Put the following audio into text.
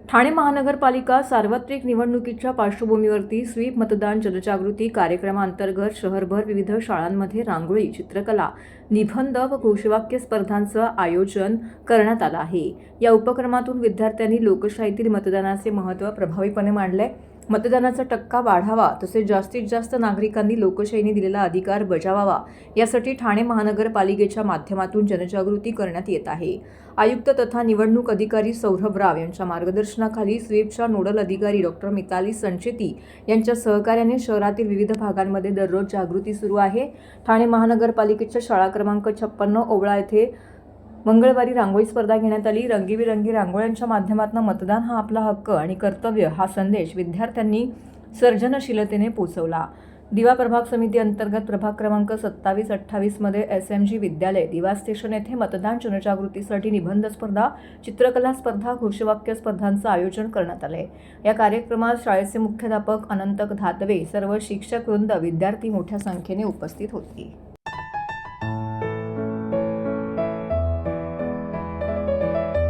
ठाणे महानगरपालिका सार्वत्रिक निवडणुकीच्या पार्श्वभूमीवरती स्वीप मतदान जनजागृती कार्यक्रमांतर्गत शहरभर विविध शाळांमध्ये रांगोळी, चित्रकला, निबंध व घोषवाक्य स्पर्धांचं आयोजन करण्यात आलं आहे। या उपक्रमातून विद्यार्थ्यांनी लोकशाहीतील मतदानाचे महत्त्व प्रभावीपणे मांडले। मतदानाचा टक्का वाढावा तसेच जास्तीत जास्त नागरिकांनी लोकशाहीने दिलेला अधिकार बजावावा यासाठी ठाणे महानगरपालिकेच्या माध्यमातून जनजागृती करण्यात येत आहे। आयुक्त तथा निवडणूक अधिकारी सौरभ राव यांच्या मार्गदर्शनाखाली स्वीपच्या नोडल अधिकारी डॉ. मिताली संचेती यांच्या सहकार्याने शहरातील विविध भागांमध्ये दररोज जागृती सुरू आहे। ठाणे महानगरपालिकेच्या शाळा क्रमांक 56 ओवळा येथे मंगळवारी रांगोळी स्पर्धा घेण्यात आली। रंगीबेरंगी रांगोळ्यांच्या माध्यमातून मतदान हा आपला हक्क आणि कर्तव्य हा संदेश विद्यार्थ्यांनी सर्जनशीलतेने पोहोचवला। दिवा प्रभाग समिती अंतर्गत प्रभाग क्रमांक 27-28 मध्ये SMG विद्यालय दिवा स्टेशन येथे मतदान जनजागृतीसाठी निबंध स्पर्धा, चित्रकला स्पर्धा, घोषवाक्य स्पर्धांचं आयोजन करण्यात आले। या कार्यक्रमात शाळेचे मुख्याध्यापक अनंत धातवे, सर्व शिक्षक वृंद, विद्यार्थी मोठ्या संख्येने उपस्थित होते।